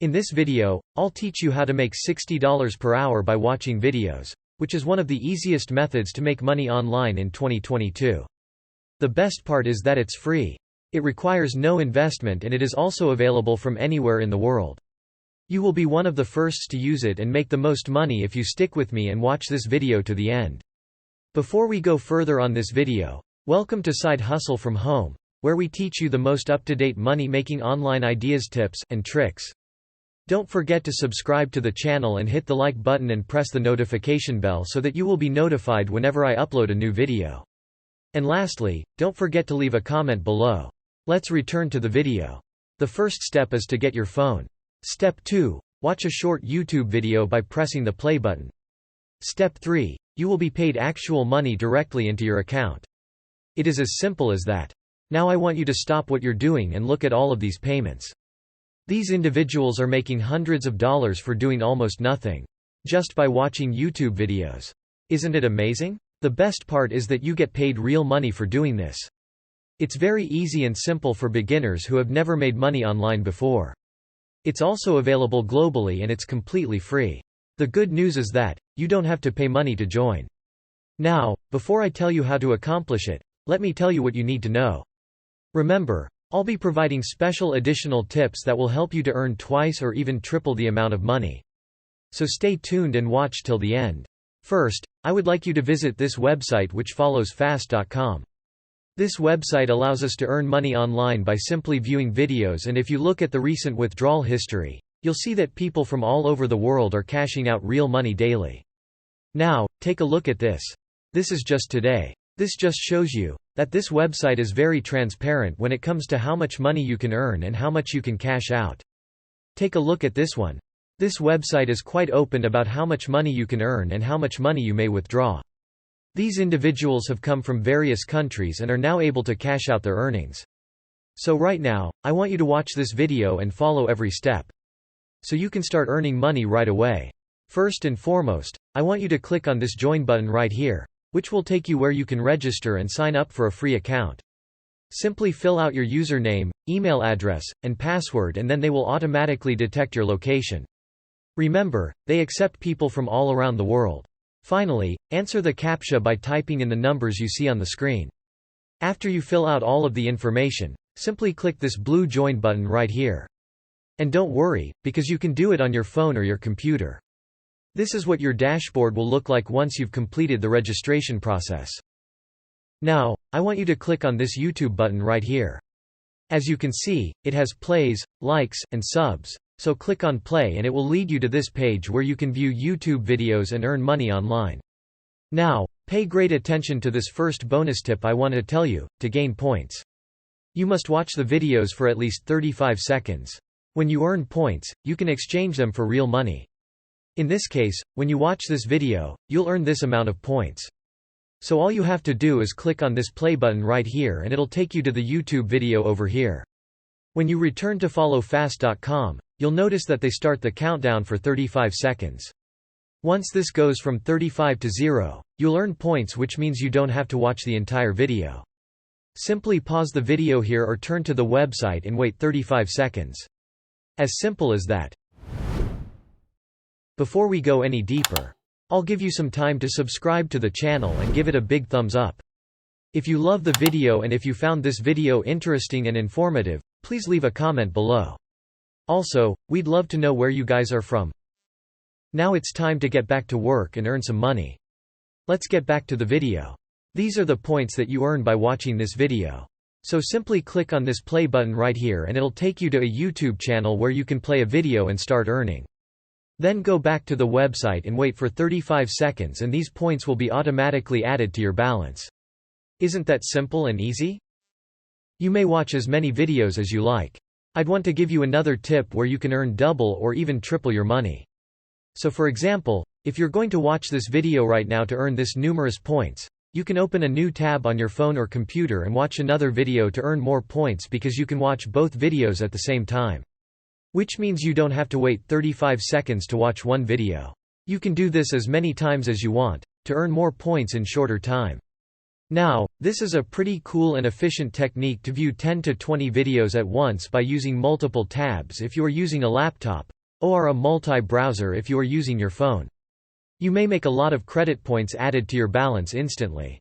In this video, I'll teach you how to make $60 per hour by watching videos, which is one of the easiest methods to make money online in 2022. The best part is that it's free. It requires no investment and it is also available from anywhere in the world. You will be one of the firsts to use it and make the most money if you stick with me and watch this video to the end. Before we go further on this video, welcome to Side Hustle from Home, where we teach you the most up-to-date money-making online ideas, tips, and tricks. Don't forget to subscribe to the channel and hit the like button and press the notification bell so that you will be notified whenever I upload a new video. And lastly, don't forget to leave a comment below. Let's return to the video. The first step is to get your phone. Step 2. Watch a short YouTube video by pressing the play button. Step 3. You will be paid actual money directly into your account. It is as simple as that. Now I want you to stop what you're doing and look at all of these payments. These individuals are making hundreds of dollars for doing almost nothing, just by watching YouTube videos. Isn't it amazing? The best part is that you get paid real money for doing this. It's very easy and simple for beginners who have never made money online before. It's also available globally and it's completely free. The good news is that you don't have to pay money to join. Now, before I tell you how to accomplish it, let me tell you what you need to know. Remember, I'll be providing special additional tips that will help you to earn twice or even triple the amount of money. So stay tuned and watch till the end. First, I would like you to visit this website, which follows fast.com. This website allows us to earn money online by simply viewing videos, and if you look at the recent withdrawal history, you'll see that people from all over the world are cashing out real money daily. Now, take a look at this. This is just today. This just shows you that this website is very transparent when it comes to how much money you can earn and how much you can cash out. Take a look at this one. This website is quite open about how much money you can earn and how much money you may withdraw. These individuals have come from various countries and are now able to cash out their earnings. So right now, I want you to watch this video and follow every step, so you can start earning money right away. First and foremost, I want you to click on this join button right here, which will take you where you can register and sign up for a free account. Simply fill out your username, email address, and password, and then they will automatically detect your location. Remember, they accept people from all around the world. Finally, answer the CAPTCHA by typing in the numbers you see on the screen. After you fill out all of the information, simply click this blue join button right here. And don't worry, because you can do it on your phone or your computer. This is what your dashboard will look like once you've completed the registration process. Now, I want you to click on this YouTube button right here. As you can see, it has plays, likes, and subs, so click on play and it will lead you to this page where you can view YouTube videos and earn money online. Now, pay great attention to this first bonus tip I want to tell you, to gain points. You must watch the videos for at least 35 seconds. When you earn points, you can exchange them for real money. In this case, when you watch this video, you'll earn this amount of points. So all you have to do is click on this play button right here and it'll take you to the YouTube video over here. When you return to followfast.com, you'll notice that they start the countdown for 35 seconds. Once this goes from 35 to 0, you'll earn points, which means you don't have to watch the entire video. Simply pause the video here or turn to the website and wait 35 seconds. As simple as that. Before we go any deeper, I'll give you some time to subscribe to the channel and give it a big thumbs up. If you love the video and if you found this video interesting and informative, please leave a comment below. Also, we'd love to know where you guys are from. Now it's time to get back to work and earn some money. Let's get back to the video. These are the points that you earn by watching this video. So simply click on this play button right here and it'll take you to a YouTube channel where you can play a video and start earning. Then go back to the website and wait for 35 seconds and these points will be automatically added to your balance. Isn't that simple and easy? You may watch as many videos as you like. I'd want to give you another tip where you can earn double or even triple your money. So for example, if you're going to watch this video right now to earn this numerous points, you can open a new tab on your phone or computer and watch another video to earn more points, because you can watch both videos at the same time. Which means you don't have to wait 35 seconds to watch one video. You can do this as many times as you want, to earn more points in shorter time. Now, this is a pretty cool and efficient technique to view 10 to 20 videos at once by using multiple tabs if you are using a laptop, or a multi-browser if you are using your phone. You may make a lot of credit points added to your balance instantly.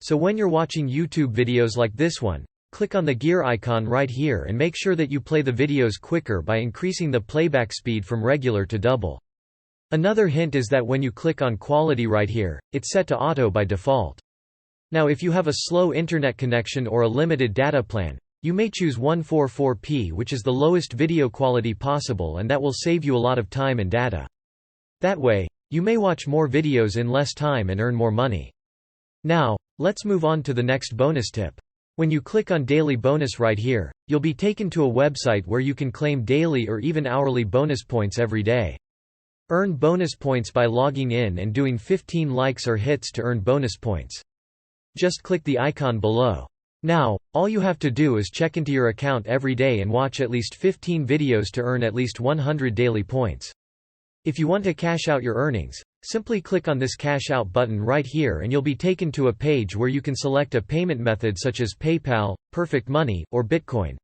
So when you're watching YouTube videos like this one, click on the gear icon right here and make sure that you play the videos quicker by increasing the playback speed from regular to double. Another hint is that when you click on quality right here, it's set to auto by default. Now if you have a slow internet connection or a limited data plan, you may choose 144p, which is the lowest video quality possible, and that will save you a lot of time and data. That way, you may watch more videos in less time and earn more money. Now, let's move on to the next bonus tip. When you click on Daily Bonus right here, you'll be taken to a website where you can claim daily or even hourly bonus points every day. Earn bonus points by logging in and doing 15 likes or hits to earn bonus points. Just click the icon below. Now, all you have to do is check into your account every day and watch at least 15 videos to earn at least 100 daily points. If you want to cash out your earnings, simply click on this cash out button right here and you'll be taken to a page where you can select a payment method such as PayPal, Perfect Money, or Bitcoin.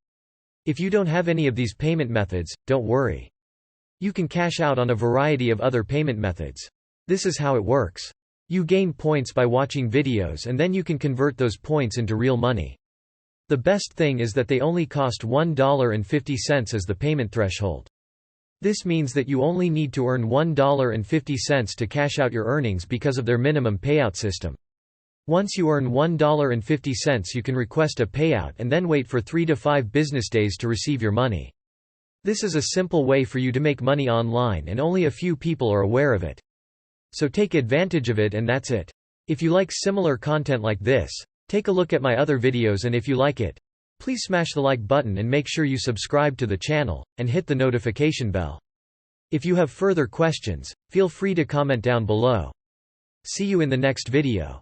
If you don't have any of these payment methods, don't worry. You can cash out on a variety of other payment methods. This is how it works. You gain points by watching videos and then you can convert those points into real money. The best thing is that they only cost $1.50 as the payment threshold. This means that you only need to earn $1.50 to cash out your earnings because of their minimum payout system. Once you earn $1.50, you can request a payout and then wait for 3 to 5 business days to receive your money. This is a simple way for you to make money online, and only a few people are aware of it. So take advantage of it, and that's it. If you like similar content like this, take a look at my other videos, and if you like it, please smash the like button and make sure you subscribe to the channel, and hit the notification bell. If you have further questions, feel free to comment down below. See you in the next video.